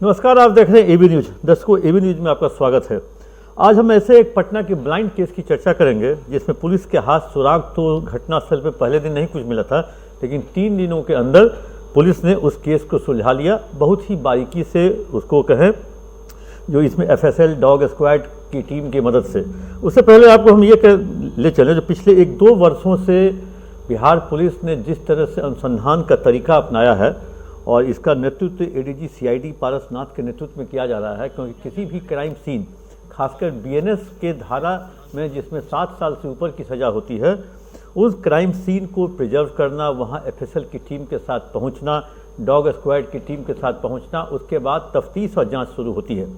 नमस्कार, आप देख रहे हैं एबी न्यूज। दर्शकों, एबी न्यूज में आपका स्वागत है। आज हम ऐसे एक पटना के ब्लाइंड केस की चर्चा करेंगे जिसमें पुलिस के हाथ सुराग तो घटनास्थल पे पहले दिन नहीं कुछ मिला था, लेकिन 3 दिनों के अंदर पुलिस ने उस केस को सुलझा लिया। बहुत ही बारीकी से उसको कहें, जो इसमें एफएसएल डॉग स्क्वाड की टीम की मदद से। उससे पहले आपको हम ये ले चलें, जो पिछले 1-2 वर्षों से बिहार पुलिस ने जिस तरह से अनुसंधान का तरीका अपनाया है और इसका नेतृत्व एडीजी सीआईडी पारसनाथ के नेतृत्व में किया जा रहा है, क्योंकि किसी भी क्राइम सीन, खासकर बीएनएस के धारा में जिसमें 7 साल से ऊपर की सज़ा होती है, उस क्राइम सीन को प्रिजर्व करना, वहाँ एफएसएल की टीम के साथ पहुँचना, डॉग स्क्वाड की टीम के साथ पहुँचना, उसके बाद तफ्तीश और जाँच शुरू होती है।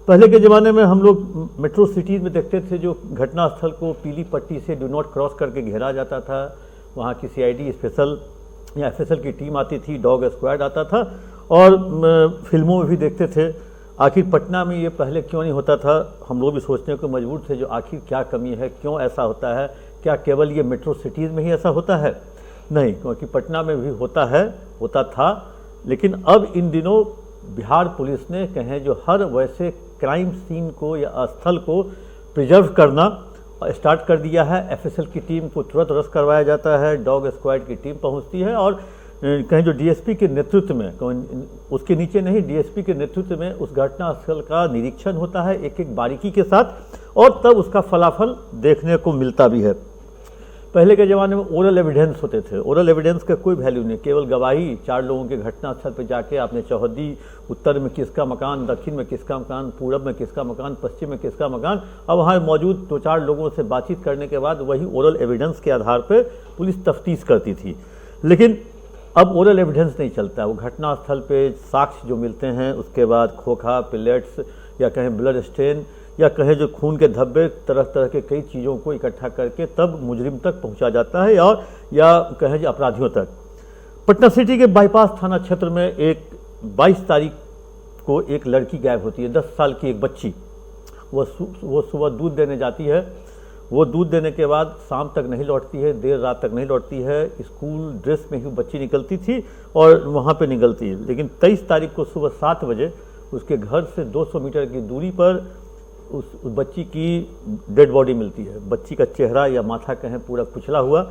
पहले के ज़माने में हम लोग मेट्रो सिटीज़ में देखते थे, जो घटनास्थल को पीली पट्टी से डू नॉट क्रॉस करके घेरा जाता था। वहाँ की सीआईडी स्पेशल या एफएसएल की टीम आती थी, डॉग स्क्वाड आता था, और फिल्मों में भी देखते थे। आखिर पटना में ये पहले क्यों नहीं होता था, हम लोग भी सोचने को मजबूर थे, जो आखिर क्या कमी है, क्यों ऐसा होता है। क्या केवल ये मेट्रो सिटीज़ में ही ऐसा होता है? नहीं, क्योंकि पटना में भी होता था। लेकिन अब इन दिनों बिहार पुलिस ने कहें जो हर वैसे क्राइम सीन को या स्थल को प्रिजर्व करना स्टार्ट कर दिया है। एफएसएल की टीम को तुरंत अरेस्ट करवाया जाता है, डॉग स्क्वाड की टीम पहुंचती है, और कहीं जो डीएसपी के नेतृत्व में, उसके नीचे नहीं, डीएसपी के नेतृत्व में उस घटनास्थल का निरीक्षण होता है एक एक बारीकी के साथ, और तब उसका फलाफल देखने को मिलता भी है। पहले के ज़माने में ओरल एविडेंस होते थे। ओरल एविडेंस का कोई वैल्यू नहीं, केवल गवाही। 4 लोगों के घटनास्थल पर जाके आपने चौहद्दी, उत्तर में किसका मकान, दक्षिण में किसका मकान, पूरब में किसका मकान, पश्चिम में किसका मकान, अब वहाँ मौजूद 2-4 लोगों से बातचीत करने के बाद वही ओरल एविडेंस के आधार पर पुलिस तफ्तीश करती थी। लेकिन अब ओरल एविडेंस नहीं चलता। वो घटनास्थल पे साक्ष्य जो मिलते हैं, उसके बाद खोखा, पिलेट्स, या कहें ब्लड स्टेन, या कहें जो खून के धब्बे, तरह तरह के कई चीज़ों को इकट्ठा करके तब मुजरिम तक पहुंचा जाता है, और या कहें जो अपराधियों तक। पटना सिटी के बाईपास थाना क्षेत्र में एक 22 तारीख को एक लड़की गायब होती है, 10 साल की एक बच्ची। वो सुबह दूध देने जाती है। वो दूध देने के बाद शाम तक नहीं लौटती है, देर रात तक नहीं लौटती है। स्कूल ड्रेस में ही बच्ची निकलती थी और वहाँ पे निकलती है। लेकिन 23 तारीख को सुबह 7 बजे उसके घर से 200 मीटर की दूरी पर उस बच्ची की डेड बॉडी मिलती है। बच्ची का चेहरा या माथा कहें पूरा कुचला हुआ।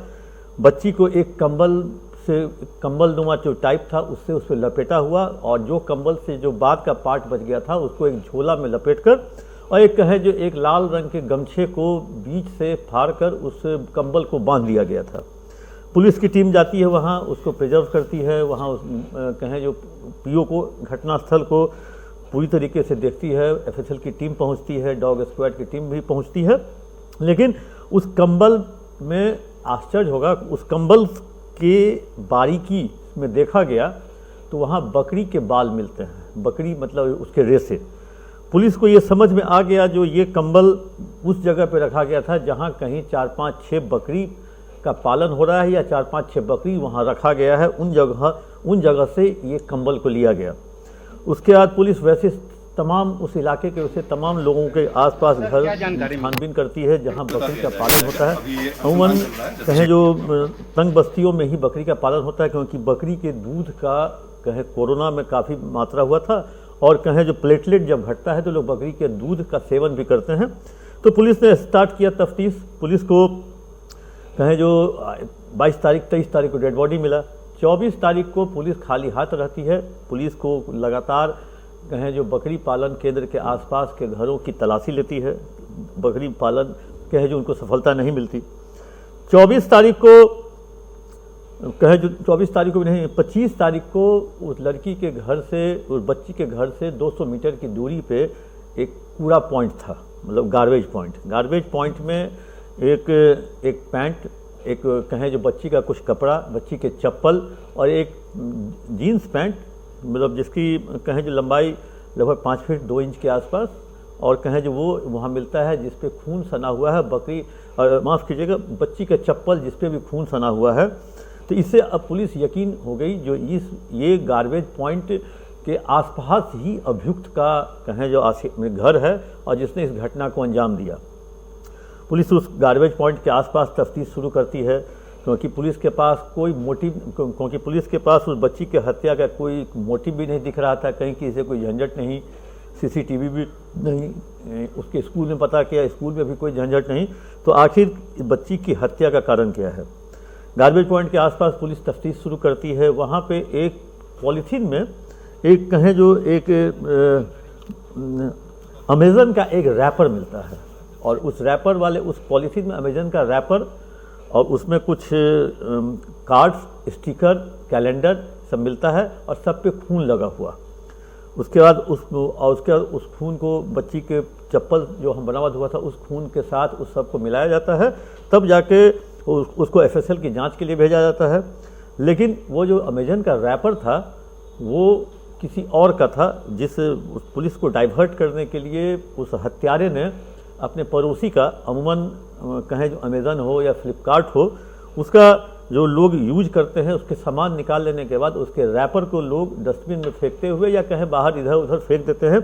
बच्ची को एक कंबल नुमा जो टाइप था उससे उस पर लपेटा हुआ, और जो कंबल से जो बाद का पार्ट बच गया था उसको एक झोला में लपेटकर, और एक कहें जो एक लाल रंग के गमछे को बीच से फाड़ कर उस कंबल को बांध दिया गया था। पुलिस की टीम जाती है वहाँ, उसको प्रिजर्व करती है। वहाँ कहें जो पीओ को, घटनास्थल को पूरी तरीके से देखती है। एफएसएल की टीम पहुंचती है, डॉग स्क्वाड की टीम भी पहुंचती है। लेकिन उस कंबल में आश्चर्य होगा, उस कंबल के बारीकी में देखा गया तो वहाँ बकरी के बाल मिलते हैं। बकरी मतलब उसके रेसे। पुलिस को ये समझ में आ गया, जो ये कंबल उस जगह पे रखा गया था जहाँ कहीं 4-5-6 बकरी का पालन हो रहा है, या 4-5-6 बकरी वहाँ रखा गया है। उन जगह से ये कंबल को लिया गया। उसके बाद पुलिस वैसे तमाम उस इलाके के वैसे तमाम लोगों के आसपास घर छानबीन करती है जहां बकरी का पालन होता है। अमूमन कहें जो तंग बस्तियों में ही बकरी का पालन होता है, क्योंकि बकरी के दूध का कहें कोरोना में काफ़ी मात्रा हुआ था, और कहें जो प्लेटलेट जब घटता है तो लोग बकरी के दूध का सेवन भी करते हैं। तो पुलिस ने स्टार्ट किया तफ्तीश। पुलिस को कहें जो 22 तारीख 23 तारीख को डेड बॉडी मिला। 24 तारीख को पुलिस खाली हाथ रहती है। पुलिस को लगातार कहें जो बकरी पालन केंद्र के आसपास के घरों की तलाशी लेती है। बकरी पालन कहें जो उनको सफलता नहीं मिलती। 24 तारीख को कहें जो 24 तारीख को भी नहीं, 25 तारीख को उस लड़की के घर से, उस बच्ची के घर से 200 मीटर की दूरी पे एक कूड़ा पॉइंट था, मतलब गार्बेज पॉइंट। गार्बेज पॉइंट में एक पैंट, एक कहें जो बच्ची का कुछ कपड़ा, बच्ची के चप्पल, और एक जीन्स पैंट, मतलब जिसकी कहें जो लंबाई लगभग 5 फीट 2 इंच के आसपास, और कहें जो वो वहाँ मिलता है जिस पे खून सना हुआ है। बकरी, माफ़ कीजिएगा, बच्ची का चप्पल जिस पे भी खून सना हुआ है। तो इससे अब पुलिस यकीन हो गई, जो ये गार्बेज पॉइंट के आसपास ही अभियुक्त का कहें जो घर है और जिसने इस घटना को अंजाम दिया। पुलिस उस गार्बेज पॉइंट के आसपास तफ्तीश शुरू करती है। क्योंकि पुलिस के पास कोई मोटिव, क्योंकि पुलिस के पास उस बच्ची की हत्या का कोई मोटिव भी नहीं दिख रहा था, कहीं किसी से कोई झंझट नहीं, सीसीटीवी भी नहीं, उसके स्कूल में पता किया, स्कूल में भी कोई झंझट नहीं। तो आखिर बच्ची की हत्या का कारण क्या है? गार्बेज पॉइंट के आसपास पुलिस तफ्तीश शुरू करती है। वहाँ पे एक पॉलीथीन में एक कहें जो एक अमेज़न का एक रैपर मिलता है, और उस रैपर वाले उस पॉलीथीन में अमेज़न का रैपर और उसमें कुछ कार्ड्स, स्टिकर, कैलेंडर सब मिलता है और सब पे खून लगा हुआ। उसके बाद उस खून को बच्ची के चप्पल जो हम बरामद हुआ था उस खून के साथ उस सब को मिलाया जाता है, तब जाके उसको एफएसएल की जांच के लिए भेजा जाता है। लेकिन वो जो अमेज़न का रैपर था वो किसी और का था, उस पुलिस को डाइवर्ट करने के लिए उस हत्यारे ने अपने पड़ोसी का, अमूमन कहें जो अमेज़न हो या फ्लिपकार्ट हो, उसका जो लोग यूज करते हैं उसके सामान निकाल लेने के बाद उसके रैपर को लोग डस्टबिन में फेंकते हुए या कहें बाहर इधर उधर फेंक देते हैं,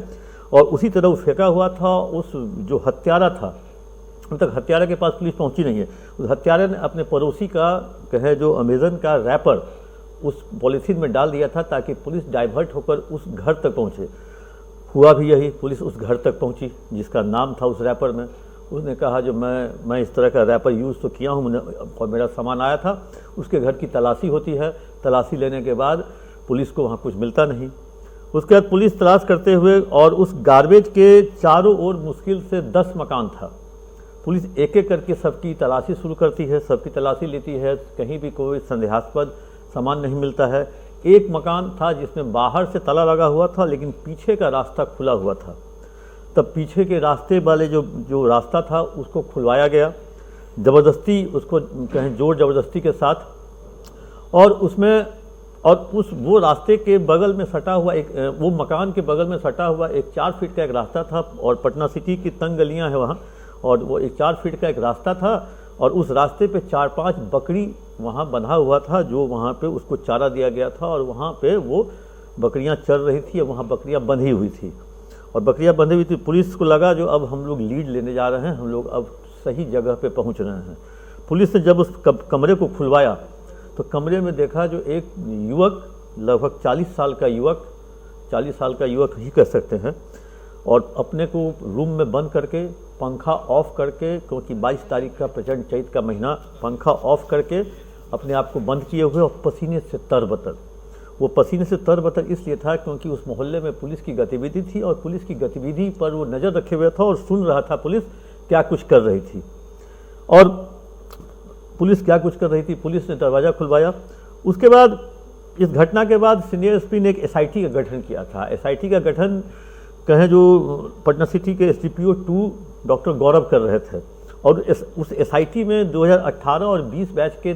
और उसी तरह वो फेंका हुआ था। उस जो हत्यारा था, अब तक हत्यारे के पास पुलिस पहुंची नहीं है, उस हत्यारे ने अपने पड़ोसी का कहें जो अमेज़न का रैपर उस पॉलीथीन में डाल दिया था ताकि पुलिस डाइवर्ट होकर उस घर तक पहुंचे। हुआ भी यही, पुलिस उस घर तक पहुंची जिसका नाम था उस रैपर में। उसने कहा जो मैं इस तरह का रैपर यूज़ तो किया हूँ और मेरा सामान आया था। उसके घर की तलाशी होती है, तलाशी लेने के बाद पुलिस को वहाँ कुछ मिलता नहीं। उसके बाद पुलिस तलाश करते हुए, और उस गार्बेज के चारों ओर मुश्किल से 10 मकान था। पुलिस एक एक करके सबकी तलाशी शुरू करती है, सबकी तलाशी लेती है, कहीं भी कोई संदेहास्पद सामान नहीं मिलता है। एक मकान था जिसमें बाहर से ताला लगा हुआ था लेकिन पीछे का रास्ता खुला हुआ था। तब पीछे के रास्ते वाले जो रास्ता था उसको खुलवाया गया, ज़बरदस्ती, उसको कहें जोर ज़बरदस्ती के साथ, और वो रास्ते के बगल में सटा हुआ वो मकान के बगल में सटा हुआ एक 4 फीट का एक रास्ता था, और पटना सिटी की तंग गलियाँ हैं वहाँ, और वो एक 4 फीट का एक रास्ता था, और उस रास्ते पे 4-5 बकरी वहाँ बंधा हुआ था, जो वहाँ पे उसको चारा दिया गया था, और वहाँ पे वो बकरियाँ चल रही थी, वहाँ बकरियाँ बंधी हुई थी, और बकरियाँ बंधी हुई थी। पुलिस को लगा जो अब हम लोग लीड लेने जा रहे हैं, हम लोग अब सही जगह पे पहुँच रहे हैं। पुलिस ने जब उस कमरे को खुलवाया तो कमरे में देखा जो एक युवक, लगभग 40 साल का युवक, 40 साल का युवक ही कह सकते हैं, और अपने को रूम में बंद करके, पंखा ऑफ करके, क्योंकि 22 तारीख का प्रचंड चैत का महीना, पंखा ऑफ करके अपने आप को बंद किए हुए और पसीने से तरबतर। वो पसीने से तरबतर इसलिए था क्योंकि उस मोहल्ले में पुलिस की गतिविधि थी, और पुलिस की गतिविधि पर वो नज़र रखे हुए था और सुन रहा था पुलिस क्या कुछ कर रही थी। और पुलिस क्या कुछ कर रही थी, पुलिस ने दरवाज़ा खुलवाया। उसके बाद, इस घटना के बाद सीनियर एसपी ने एक एसआईटी का गठन किया था। एसआईटी का गठन कहें जो पटना सिटी के एसडीपीओ 2 डॉक्टर गौरव कर रहे थे, और उस एसआईटी में 2018 और 20 बैच के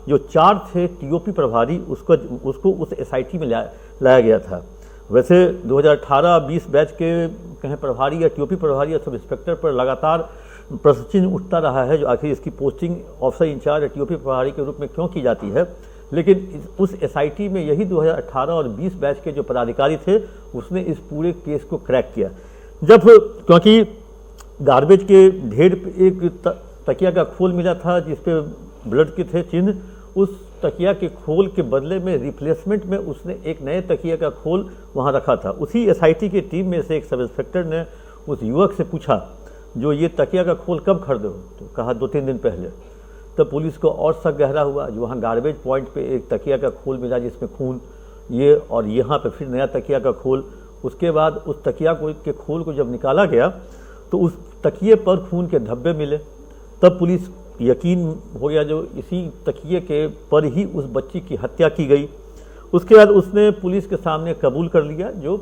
जो 4 थे टीओपी प्रभारी, उसको उस एसआईटी में लाया गया था। वैसे 2018-20 बैच के कहें प्रभारी या टीओपी प्रभारी या सब इंस्पेक्टर पर लगातार प्रश्न उठता रहा है, जो आखिर इसकी पोस्टिंग ऑफिसर इंचार्ज या टीओपी प्रभारी के रूप में क्यों की जाती है। लेकिन उस एसआईटी में यही 2018 और 20 बैच के जो पदाधिकारी थे, उसने इस पूरे केस को क्रैक किया। क्योंकि गार्बेज के ढेर पे एक तकिया का खोल मिला था जिसपे ब्लड के थे चिन्ह, उस तकिया के खोल के बदले में रिप्लेसमेंट में उसने एक नए तकिया का खोल वहाँ रखा था। उसी एसआईटी की टीम में से एक सब इंस्पेक्टर ने उस युवक से पूछा जो ये तकिया का खोल कब खरीदे हो, तो कहा 2-3 दिन पहले। तब पुलिस को और शक गहरा हुआ, जो वहाँ गार्बेज पॉइंट पे एक तकिया का खोल मिला जिसमें खून, ये, और यहाँ पे फिर नया तकिया का खोल। उसके बाद उस तकिया के खोल को जब निकाला गया तो उस तकिए पर खून के धब्बे मिले। तब पुलिस यकीन हो गया जो इसी तकिए के पर ही उस बच्ची की हत्या की गई। उसके बाद उसने पुलिस के सामने कबूल कर लिया जो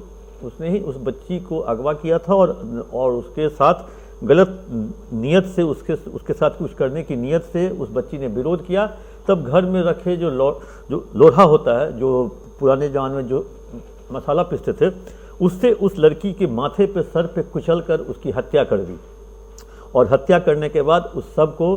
उसने ही उस बच्ची को अगवा किया था, और उसके साथ गलत नीयत से उसके साथ कुछ करने की नीयत से उस बच्ची ने विरोध किया। तब घर में रखे जो लोढ़ा होता है, जो पुराने जमाने में जो मसाला पीसते थे, उससे उस लड़की के माथे पे, सर पे कुचल कर उसकी हत्या कर दी। और हत्या करने के बाद उस सब को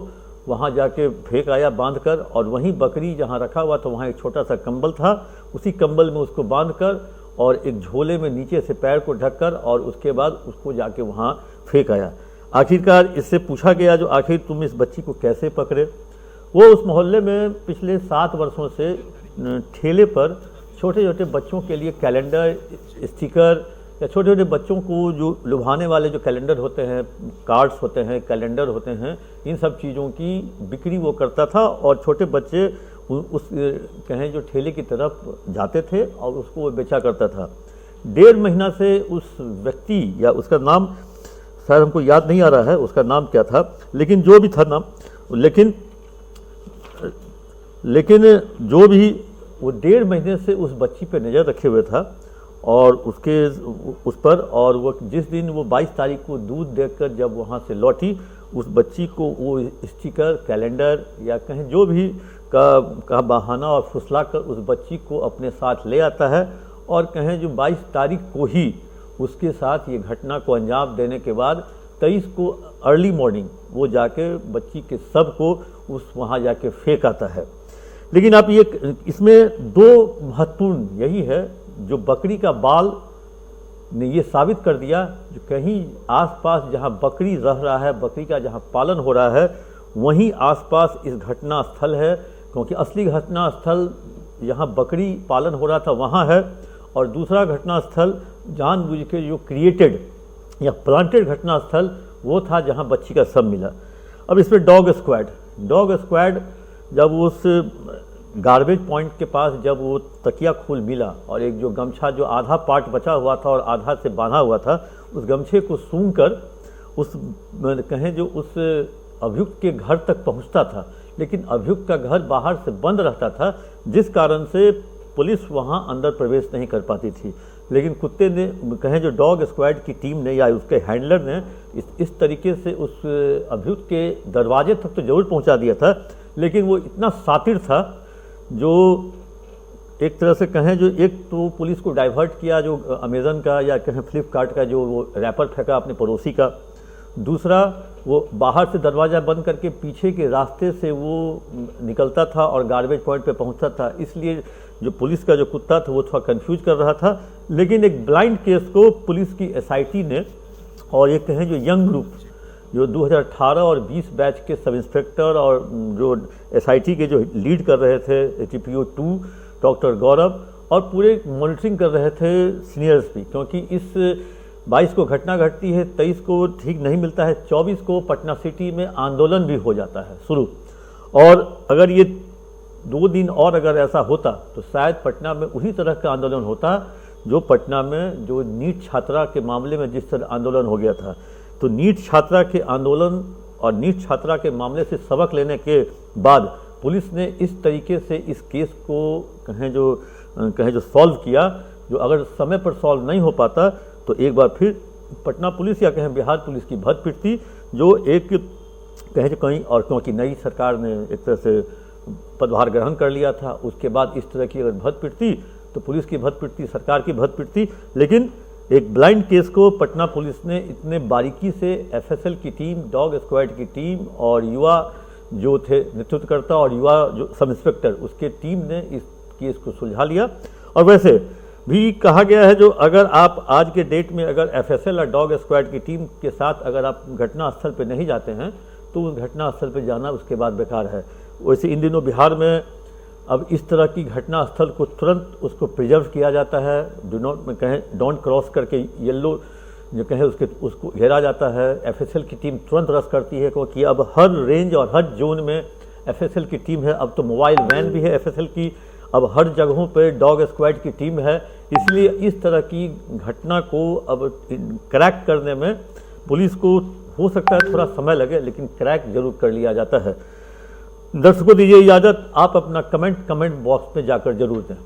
वहाँ जाके फेंक आया बांध कर, और वहीं बकरी जहाँ रखा हुआ था वहाँ एक छोटा सा कंबल था, उसी कंबल में उसको बांध कर और एक झोले में नीचे से पैर को ढककर, और उसके बाद उसको जाके वहाँ फेंक आया। आखिरकार इससे पूछा गया जो आखिर तुम इस बच्ची को कैसे पकड़े, वो उस मोहल्ले में पिछले 7 वर्षों से ठेले पर छोटे छोटे बच्चों के लिए कैलेंडर, स्टिकर या छोटे छोटे बच्चों को जो लुभाने वाले जो कैलेंडर होते हैं, कार्ड्स होते हैं, कैलेंडर होते हैं, इन सब चीज़ों की बिक्री वो करता था और छोटे बच्चे उस कहें जो ठेले की तरफ जाते थे और उसको वो बेचा करता था। 1.5 महीना से उस व्यक्ति, या उसका नाम शायद हमको याद नहीं आ रहा है उसका नाम क्या था, लेकिन जो भी था नाम, लेकिन जो भी वो 1.5 महीने से उस बच्ची पे नज़र रखे हुए था और उस पर, और वो जिस दिन वो 22 तारीख को दूध देकर जब वहाँ से लौटी, उस बच्ची को वो स्टिकर, कैलेंडर या कहें जो भी का बहाना और फुसला कर उस बच्ची को अपने साथ ले आता है और कहें जो 22 तारीख को ही उसके साथ ये घटना को अंजाम देने के बाद 23 को अर्ली मॉर्निंग वो जाके बच्ची के शव को वहाँ जाके फेंक आता है। लेकिन आप ये इसमें 2 महत्वपूर्ण यही है, जो बकरी का बाल ने ये साबित कर दिया, जो कहीं आसपास जहाँ बकरी रह रहा है, बकरी का जहाँ पालन हो रहा है, वहीं आसपास इस घटना स्थल है, क्योंकि असली घटना स्थल यहाँ बकरी पालन हो रहा था वहाँ है, और दूसरा घटना स्थल जानबूझ के जो क्रिएटेड या प्लांटेड घटना स्थल वो था जहाँ बच्ची का शव मिला। अब इसमें डॉग स्क्वाड जब उस गार्बेज पॉइंट के पास जब वो तकिया खोल मिला और एक जो गमछा जो आधा पार्ट बचा हुआ था और आधा से बांधा हुआ था, उस गमछे को सूंघ कर उस कहें जो उस अभियुक्त के घर तक पहुंचता था, लेकिन अभियुक्त का घर बाहर से बंद रहता था, जिस कारण से पुलिस वहां अंदर प्रवेश नहीं कर पाती थी। लेकिन कुत्ते ने कहें जो डॉग स्क्वाड की टीम ने या उसके हैंडलर ने इस तरीके से उस अभियुक्त के दरवाजे तक तो जरूर पहुंचा दिया था, लेकिन वो इतना सातिर था जो एक तरह से कहें जो एक तो पुलिस को डाइवर्ट किया, जो अमेज़न का या कहें फ्लिपकार्ट का जो वो रैपर फेंका अपने पड़ोसी का, दूसरा वो बाहर से दरवाज़ा बंद करके पीछे के रास्ते से वो निकलता था और गार्बेज पॉइंट पे पहुंचता था, इसलिए जो पुलिस का जो कुत्ता था वो थोड़ा कंफ्यूज कर रहा था। लेकिन एक ब्लाइंड केस को पुलिस की एसआईटी ने और ये कहें जो यंग ग्रुप जो 2018 और 20 बैच के सब इंस्पेक्टर और जो एसआईटी के जो लीड कर रहे थे एटीपीओ 2 डॉक्टर गौरव और पूरे मॉनिटरिंग कर रहे थे सीनियर्स भी, क्योंकि इस 22 को घटना घटती है, 23 को ठीक नहीं मिलता है, 24 को पटना सिटी में आंदोलन भी हो जाता है शुरू। और अगर ये 2 दिन और अगर ऐसा होता तो शायद पटना में उसी तरह का आंदोलन होता जो पटना में जो नीट छात्रा के मामले में जिस तरह आंदोलन हो गया था। तो नीट छात्रा के आंदोलन और नीट छात्रा के मामले से सबक लेने के बाद पुलिस ने इस तरीके से इस केस को कहें जो सॉल्व किया, जो अगर समय पर सॉल्व नहीं हो पाता तो एक बार फिर पटना पुलिस या कहें बिहार पुलिस की भद पिटती, जो एक कहें कहीं, और क्योंकि नई सरकार ने एक तरह से पदभार ग्रहण कर लिया था, उसके बाद इस तरह की अगर भद पिटती तो पुलिस की भद पिटती, सरकार की भद पिटती। लेकिन एक ब्लाइंड केस को पटना पुलिस ने इतने बारीकी से एफएसएल की टीम, डॉग स्क्वाड की टीम और युवा जो थे नेतृत्वकर्ता और युवा जो सब इंस्पेक्टर उसके टीम ने इस केस को सुलझा लिया। और वैसे भी कहा गया है जो अगर आप आज के डेट में अगर एफएसएल और डॉग स्क्वाड की टीम के साथ अगर आप घटना स्थल पर नहीं जाते हैं तो उस घटना स्थल पर जाना उसके बाद बेकार है। वैसे इन दिनों बिहार में अब इस तरह की घटना स्थल को तुरंत उसको प्रिजर्व किया जाता है, डोंट क्रॉस करके येलो जो कहें उसको घेरा जाता है। एफएसएल की टीम तुरंत रश करती है, क्योंकि अब हर रेंज और हर जोन में एफएसएल की टीम है। अब तो मोबाइल वैन भी है एफएसएल की, अब हर जगहों पे डॉग स्क्वाड की टीम है। इसलिए इस तरह की घटना को अब क्रैक करने में पुलिस को हो सकता है थोड़ा समय लगे, लेकिन क्रैक जरूर कर लिया जाता है। दर्शकों दीजिए इजाज़त, आप अपना कमेंट बॉक्स में जाकर जरूर दें।